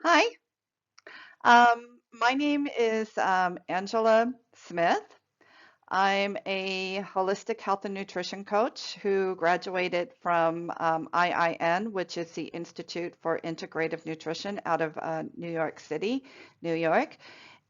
Hi, my name is Angela Smith. I'm a holistic health and nutrition coach who graduated from IIN, which is the Institute for Integrative Nutrition out of New York City, New York.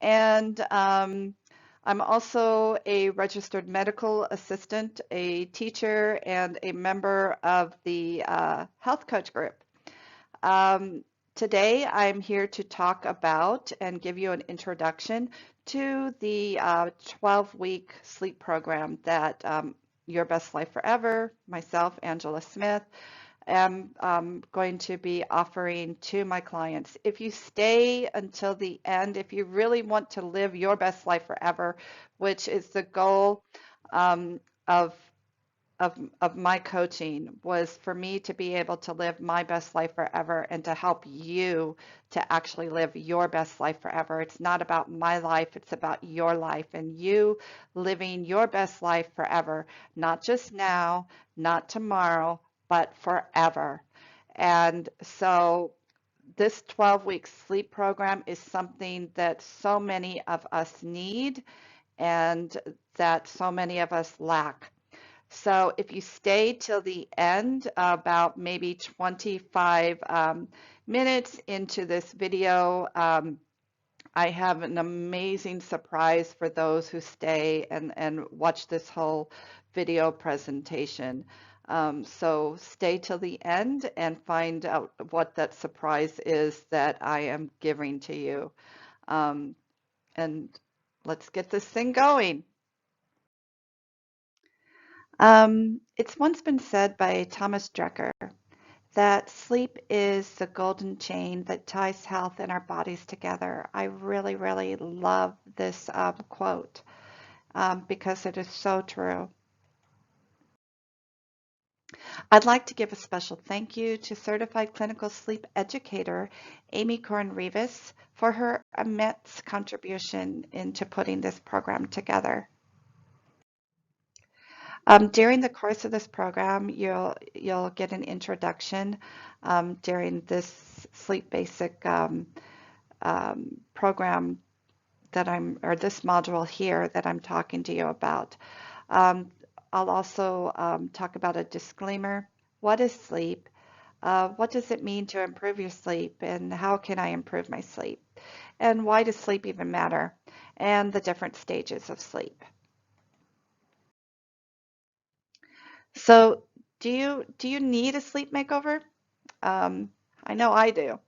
And I'm also a registered medical assistant, a teacher, and a member of the health coach group. Um, Today, I'm here to talk about and give you an introduction to the 12-week sleep program that Your Best Life Forever, myself, Angela Smith, am going to be offering to my clients. If you stay until the end, if you really want to live your best life forever, which is the goal um, of of my coaching was for me to be able to live my best life forever and to help you to actually live your best life forever. It's not about my life, it's about your life and you living your best life forever, not just now, not tomorrow, but forever. And so this 12-week sleep program is something that so many of us need and that so many of us lack. So if you stay till the end, about maybe 25 minutes into this video, I have an amazing surprise for those who stay and watch this whole video presentation. So stay till the end and find out what that surprise is that I am giving to you. Um, and let's get this thing going. It's once been said by Thomas Drucker that sleep is the golden chain that ties health and our bodies together. I really, really love this quote because it is so true. I'd like to give a special thank you to certified clinical sleep educator Amy Corin-Rivas for her immense contribution into putting this program together. During the course of this program, you'll get an introduction during this Sleep Basic program that or this module here that I'm talking to you about. Um, I'll also talk about a disclaimer. What is sleep? What does it mean to improve your sleep? And how can I improve my sleep? And why does sleep even matter? And the different stages of sleep. So, do you need a sleep makeover? Um, I know I do.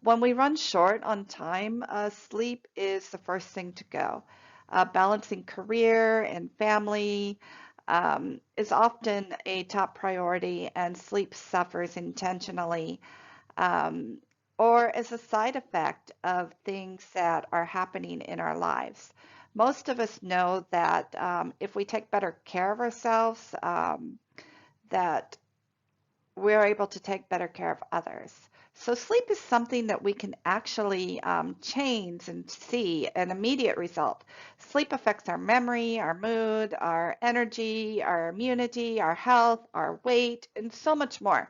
When we run short on time, sleep is the first thing to go. Balancing career and family is often a top priority, and sleep suffers intentionally um, or as a side effect of things that are happening in our lives. Most of us know that if we take better care of ourselves, that we're able to take better care of others. So sleep is something that we can actually change and see an immediate result. Sleep affects our memory, our mood, our energy, our immunity, our health, our weight, and so much more.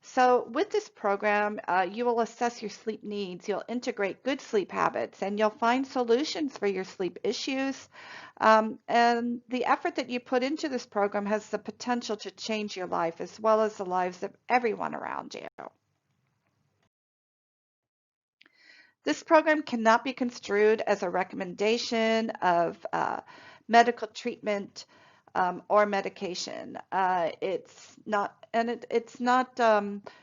So with this program, you will assess your sleep needs, you'll integrate good sleep habits, and you'll find solutions for your sleep issues. And the effort that you put into this program has the potential to change your life as well as the lives of everyone around you. This program cannot be construed as a recommendation of medical treatment or medication. It's not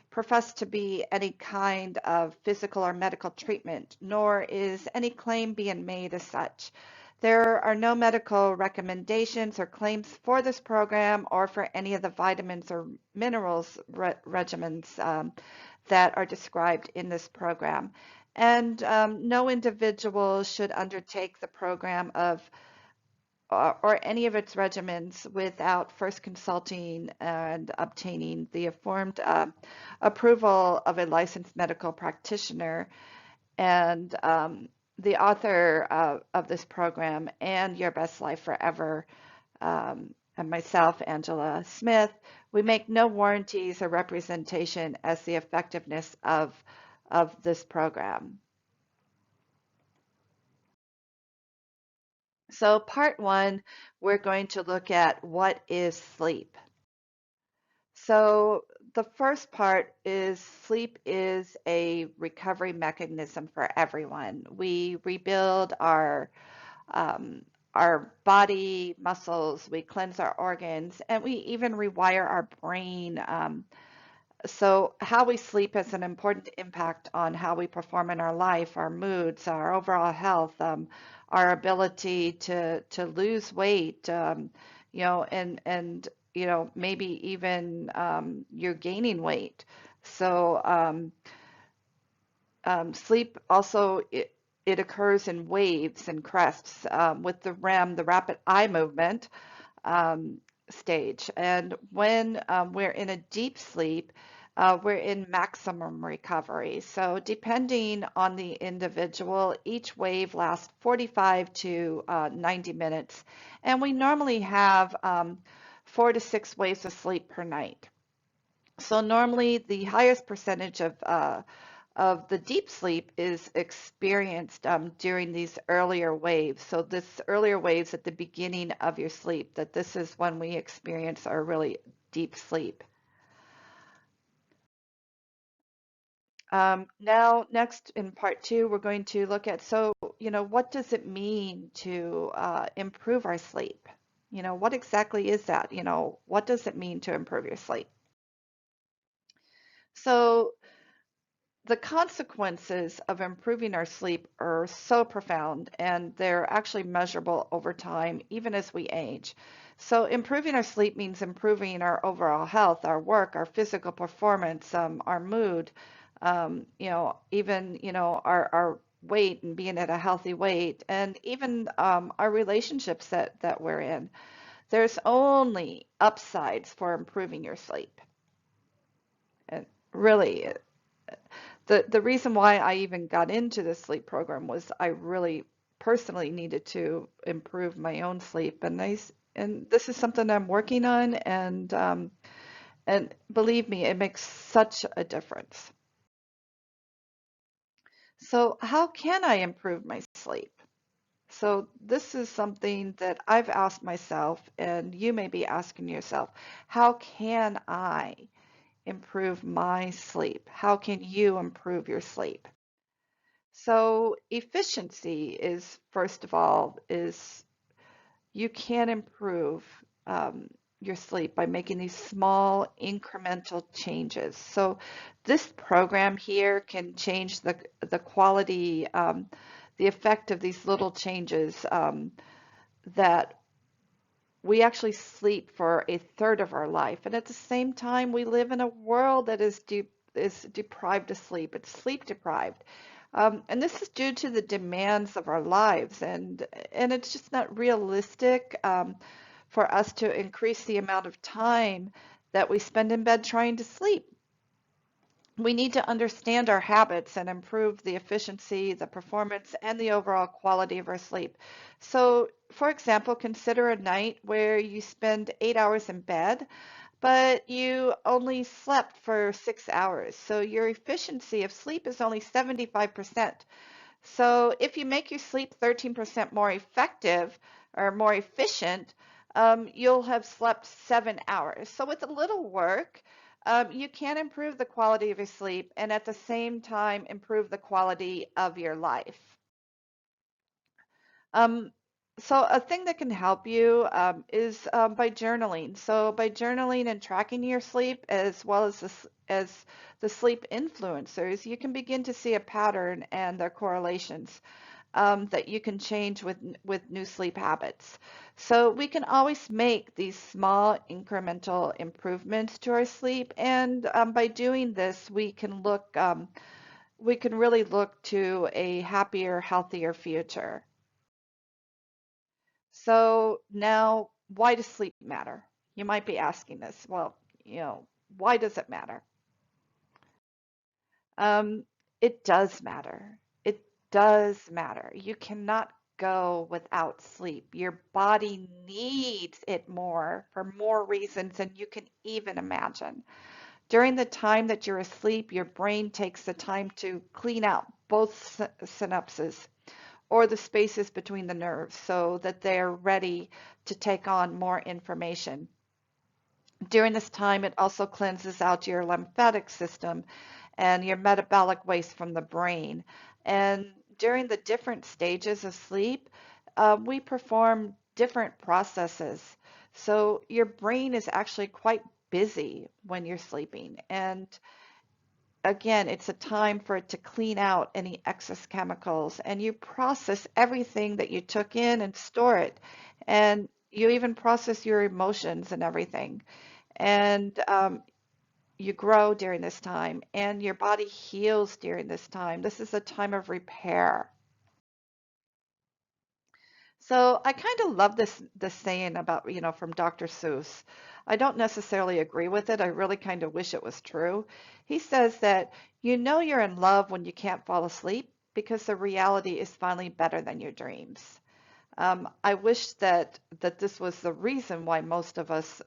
professed to be any kind of physical or medical treatment, nor is any claim being made as such. There are no medical recommendations or claims for this program or for any of the vitamins or minerals regimens that are described in this program. And no individual should undertake the program or any of its regimens without first consulting and obtaining the informed approval of a licensed medical practitioner. And the author of this program and Your Best Life Forever, and myself, Angela Smith, we make no warranties or representation as the effectiveness of of this program. So part one, we're going to look at what is sleep. So the first part is sleep is a recovery mechanism for everyone. We rebuild um, our body muscles, we cleanse our organs, and we even rewire our brain. So how we sleep has an important impact on how we perform in our life, our moods, our overall health, our ability to lose weight, and maybe even you're gaining weight. So sleep also it occurs in waves and crests with the REM, the rapid eye movement um, stage. And when we're in a deep sleep, we're in maximum recovery. So depending on the individual, each wave lasts 45 to 90 minutes. And we normally have 4 to 6 waves of sleep per night. So normally the highest percentage of the deep sleep is experienced during these earlier waves. So this earlier waves at the beginning of your sleep, that this is when we experience our really deep sleep. Now, next in part two, we're going to look at, so, what does it mean to improve our sleep? What exactly is that? What does it mean to improve your sleep? So the consequences of improving our sleep are so profound and they're actually measurable over time, even as we age. So, improving our sleep means improving our overall health, our work, our physical performance, our mood, even, our weight and being at a healthy weight, and even our relationships that we're in. There's only upsides for improving your sleep. And really, the reason why I even got into this sleep program was I really personally needed to improve my own sleep, and and this is something I'm working on, and believe me, it makes such a difference. So how can I improve my sleep? So this is something that I've asked myself, and you may be asking yourself, how can I improve my sleep? How can you improve your sleep? So efficiency is, first of all, is you can improve um, your sleep by making these small incremental changes. So this program here can change the quality, the effect of these little changes that we actually sleep for a third of our life. And at the same time, we live in a world that is deprived of sleep. It's sleep deprived. And this is due to the demands of our lives. And it's just not realistic for us to increase the amount of time that we spend in bed trying to sleep. We need to understand our habits and improve the efficiency, the performance, and the overall quality of our sleep. So, for example, consider a night where you spend 8 hours in bed, but you only slept for 6 hours. So your efficiency of sleep is only 75%. So if you make your sleep 13% more effective or more efficient, you'll have slept 7 hours. So with a little work, you can improve the quality of your sleep and at the same time improve the quality of your life. Um, so a thing that can help you is by journaling. So by journaling and tracking your sleep as well as as the sleep influencers, you can begin to see a pattern and their correlations that you can change with new sleep habits. So we can always make these small incremental improvements to our sleep, and by doing this, we can really look to a happier, healthier future. So now, why does sleep matter? You might be asking this. Well, why does it matter? Um, it does matter. It does matter. You cannot go without sleep. Your body needs it more for more reasons than you can even imagine. During the time that you're asleep, your brain takes the time to clean out both synapses or the spaces between the nerves so that they're ready to take on more information. During this time, it also cleanses out your lymphatic system and your metabolic waste from the brain. And during the different stages of sleep, we perform different processes. So your brain is actually quite busy when you're sleeping. And again, it's a time for it to clean out any excess chemicals and you process everything that you took in and store it. And you even process your emotions and everything. And you grow during this time and your body heals during this time. This is a time of repair. So I kind of love this saying about, from Dr. Seuss. I don't necessarily agree with it. I really kind of wish it was true. He says that you know you're in love when you can't fall asleep because the reality is finally better than your dreams. I wish that this was the reason why most of us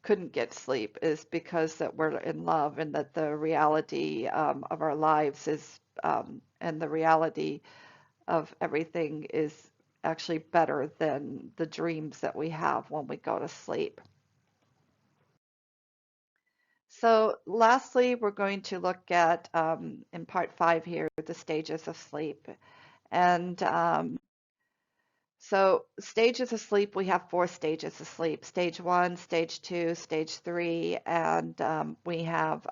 couldn't get sleep is because that we're in love and that the reality of our lives is and the reality of everything is actually better than the dreams that we have when we go to sleep. So lastly, we're going to look at in part 5 here the stages of sleep. And so stages of sleep, we have 4 stages of sleep: stage 1, stage 2, stage 3, and we have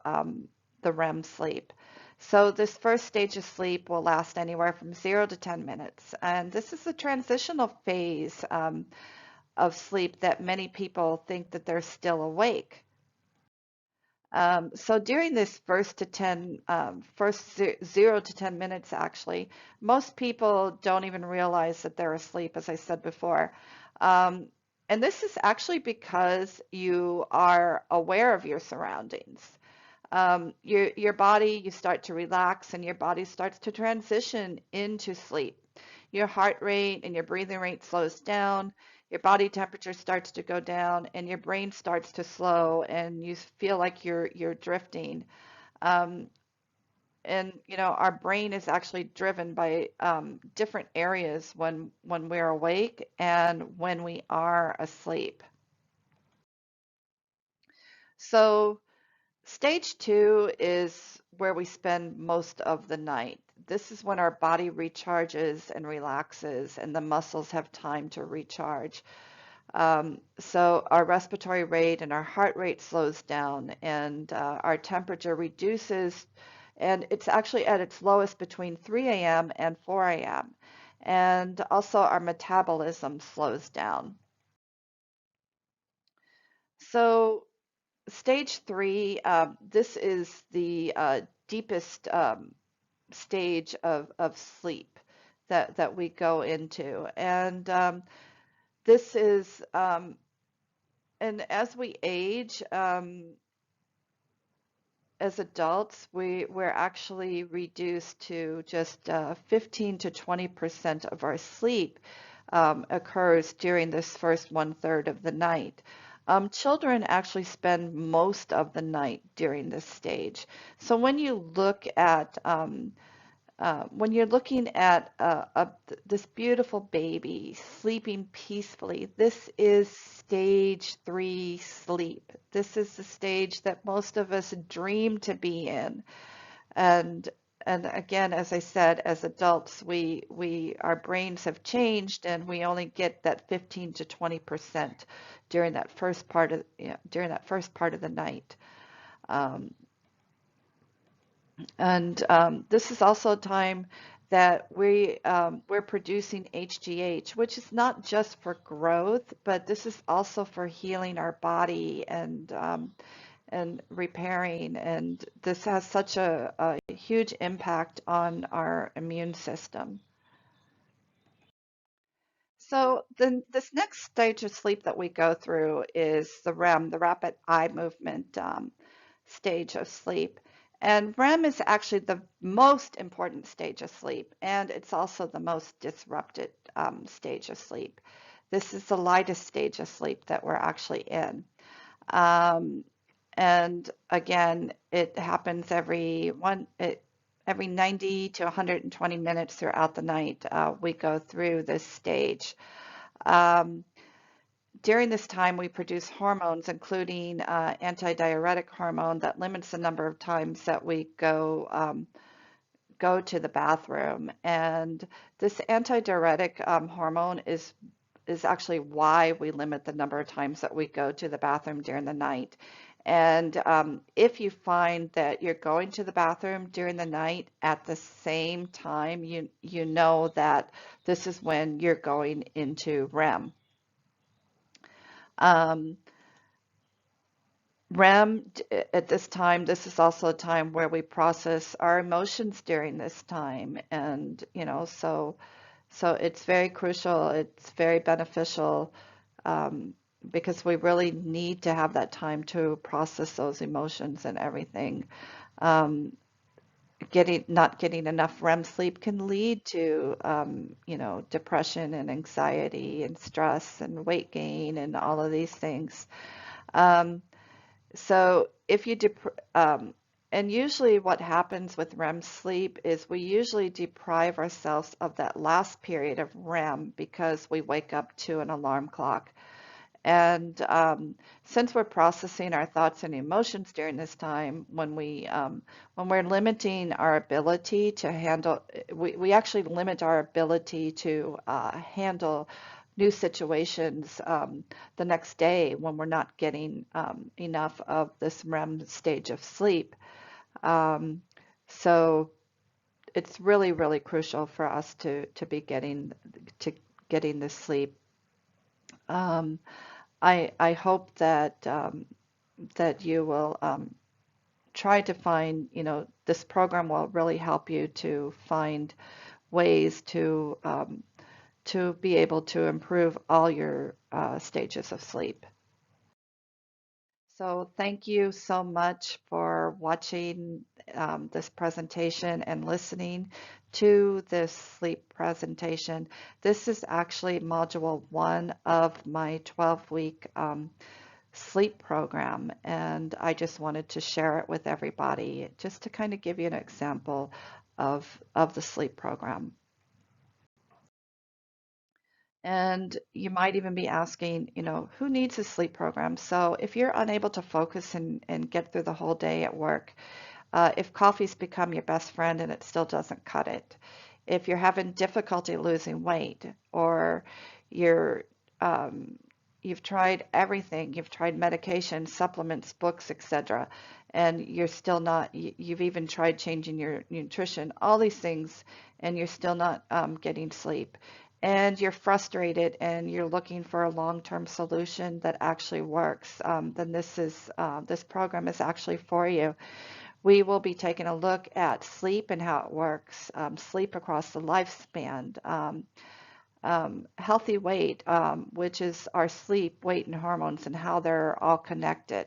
the REM sleep. So this first stage of sleep will last anywhere from 0 to 10 minutes. And this is the transitional phase of sleep that many people think that they're still awake. So during this first 0 to 10 minutes, actually, most people don't even realize that they're asleep, as I said before. Um, and this is actually because you are aware of your surroundings. Your body, you start to relax and your body starts to transition into sleep. Your heart rate and your breathing rate slows down, your body temperature starts to go down, and your brain starts to slow, and you feel like you're drifting. Um, and our brain is actually driven by different areas when we're awake and when we are asleep. So stage 2 is where we spend most of the night. This is when our body recharges and relaxes, and the muscles have time to recharge. So our respiratory rate and our heart rate slows down, and our temperature reduces, and it's actually at its lowest between 3 a.m. and 4 a.m. And also our metabolism slows down. So stage 3, this is the deepest stage of sleep that we go into. And this is, and as we age, as adults, we're actually reduced to just 15 to 20% of our sleep occurs during this first 1/3 of the night. Children actually spend most of the night during this stage. So when you're looking at this beautiful baby sleeping peacefully, this is stage 3 sleep. This is the stage that most of us dream to be in. And and again, as I said, as adults, we our brains have changed, and we only get that 15 to 20% during that first part of during that first part of the night. Um, and this is also a time that we're producing HGH, which is not just for growth, but this is also for healing our body and repairing. And this has such a huge impact on our immune system. So then this next stage of sleep that we go through is the REM, the rapid eye movement stage of sleep. And REM is actually the most important stage of sleep, and it's also the most disrupted stage of sleep. This is the lightest stage of sleep that we're actually in. Um, And again, it happens every 90 to 120 minutes throughout the night. We go through this stage. Um, During this time, we produce hormones, including antidiuretic hormone that limits the number of times that we go to the bathroom. And this antidiuretic hormone is actually why we limit the number of times that we go to the bathroom during the night. And if you find that you're going to the bathroom during the night at the same time, you know that this is when you're going into REM. Um, REM at this time, this is also a time where we process our emotions during this time. And, so it's very crucial, it's very beneficial, because we really need to have that time to process those emotions and everything. Um, not getting enough REM sleep can lead to, depression and anxiety and stress and weight gain and all of these things. Um, so if you and usually what happens with REM sleep is we usually deprive ourselves of that last period of REM because we wake up to an alarm clock. And since we're processing our thoughts and emotions during this time, when we're limiting our ability to handle, we actually limit our ability to handle new situations the next day when we're not getting enough of this REM stage of sleep. Um, so it's really, really crucial for us to be to getting this sleep. Um, I hope that that you will try to find, this program will really help you to find ways to be able to improve all your stages of sleep. So thank you so much for watching this presentation and listening to this sleep presentation. This is actually module 1 of my 12-week sleep program, and I just wanted to share it with everybody just to kind of give you an example of the sleep program. And you might even be asking, who needs a sleep program? So if you're unable to focus and get through the whole day at work, if coffee's become your best friend and it still doesn't cut it, if you're having difficulty losing weight, or you're you've tried everything, you've tried medication, supplements, books, etc., and you're still not, you've even tried changing your nutrition, all these things, and you're still not getting sleep. And you're frustrated and you're looking for a long-term solution that actually works, then this program is actually for you. We will be taking a look at sleep and how it works, sleep across the lifespan, healthy weight, which is our sleep, weight, and hormones, and how they're all connected.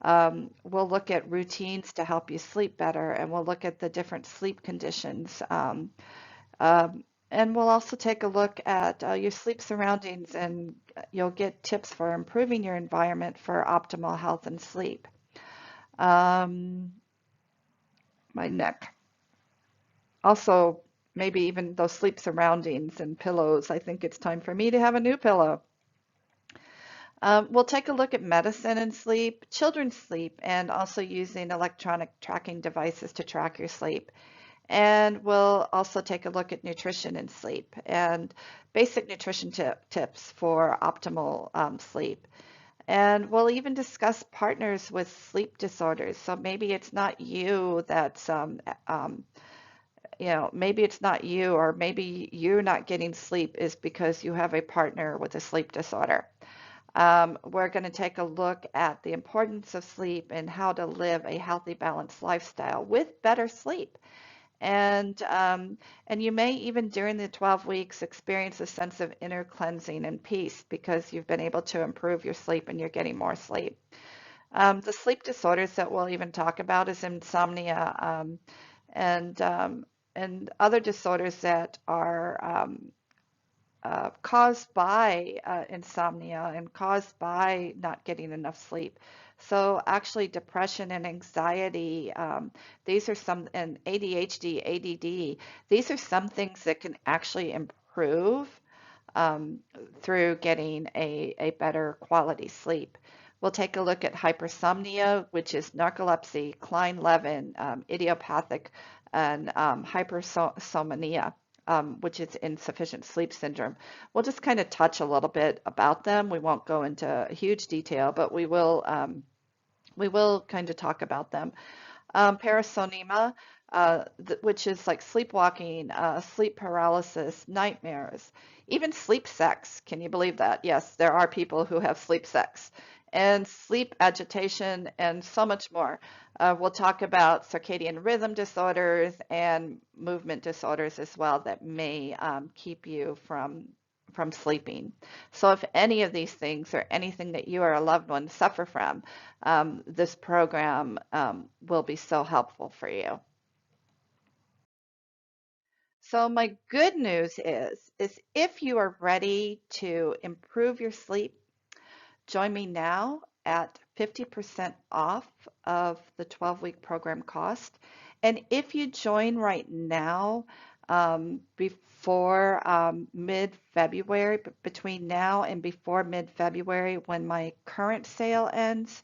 We'll look at routines to help you sleep better, and we'll look at the different sleep conditions. And we'll also take a look at your sleep surroundings, and you'll get tips for improving your environment for optimal health and sleep. Um, my neck. Also, maybe even those sleep surroundings and pillows. I think it's time for me to have a new pillow. We'll take a look at medicine and sleep, children's sleep, and also using electronic tracking devices to track your sleep. And we'll also take a look at nutrition and sleep and basic nutrition tips for optimal sleep. And we'll even discuss partners with sleep disorders. So maybe it's not you that's maybe it's not you, or maybe you're not getting sleep is because you have a partner with a sleep disorder. We're going to take a look at the importance of sleep and how to live a healthy, balanced lifestyle with better sleep. And you may even during the 12 weeks experience a sense of inner cleansing and peace because you've been able to improve your sleep and you're getting more sleep. The sleep disorders that we'll even talk about is insomnia, and and other disorders that are caused by insomnia and caused by not getting enough sleep. So actually depression and anxiety, these are some, and ADHD, ADD, these are some things that can actually improve um, through getting a better quality sleep. We'll take a look at hypersomnia, which is narcolepsy, Klein-Levin, idiopathic, and hypersomnia, which is insufficient sleep syndrome. We'll just kind of touch a little bit about them. We won't go into huge detail, but we will kind of talk about them. Parasomnia, which is like sleepwalking, sleep paralysis, nightmares, even sleep sex. Can you believe that? Yes, there are people who have sleep sex and sleep agitation and so much more. We'll talk about circadian rhythm disorders and movement disorders as well that may keep you from sleeping. So if any of these things or anything that you or a loved one suffer from, this program will be so helpful for you. So my good news is if you are ready to improve your sleep, join me now at 50% off of the 12-week program cost. And if you join right now, before mid-February, between now and before mid-February, when my current sale ends,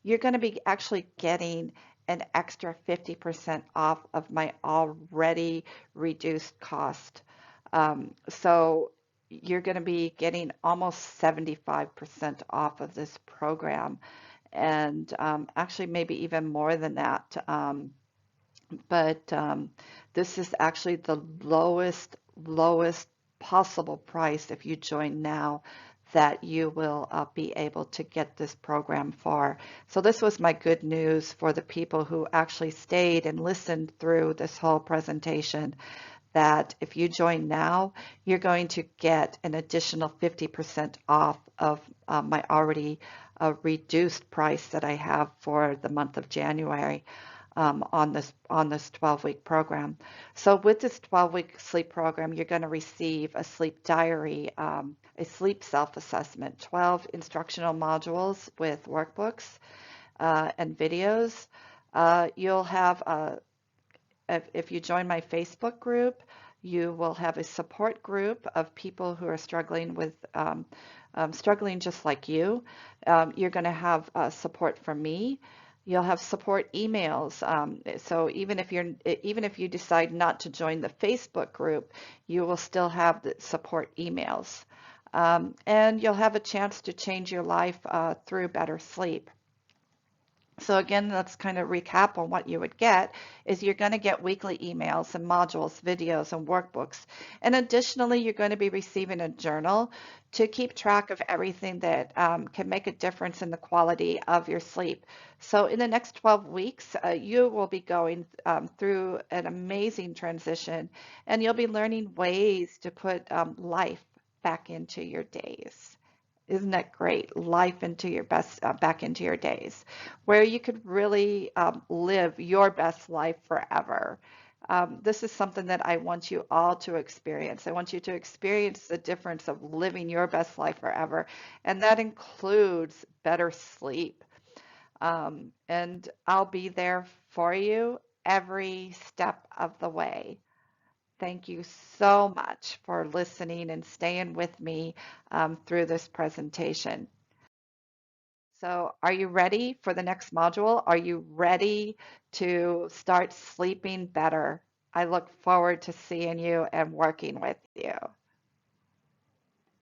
you're going to be actually getting an extra 50% off of my already reduced cost. So you're going to be getting almost 75% off of this program, and actually maybe even more than that. But this is actually the lowest possible price if you join now that you will be able to get this program for. So this was my good news for the people who actually stayed and listened through this whole presentation, that if you join now, you're going to get an additional 50% off of my already reduced price that I have for the month of January on this 12-week program. So with this 12-week sleep program, you're going to receive a sleep diary, a sleep self-assessment, 12 instructional modules with workbooks and videos. You'll have if you join my Facebook group, you will have a support group of people who are struggling with struggling just like you. You're going to have support from me. You'll have support emails. So even if you decide not to join the Facebook group, you will still have the support emails, and you'll have a chance to change your life through better sleep. So again, let's kind of recap on what you would get is you're going to get weekly emails and modules, videos, and workbooks. And additionally, you're going to be receiving a journal to keep track of everything that can make a difference in the quality of your sleep. So in the next 12 weeks, you will be going through an amazing transition, and you'll be learning ways to put life back into your days. Isn't that great? Life into your best, back into your days, where you could really live your best life forever. This is something that I want you all to experience. I want you to experience the difference of living your best life forever, and that includes better sleep. And I'll be there for you every step of the way. Thank you so much for listening and staying with me through this presentation. So are you ready for the next module? Are you ready to start sleeping better? I look forward to seeing you and working with you.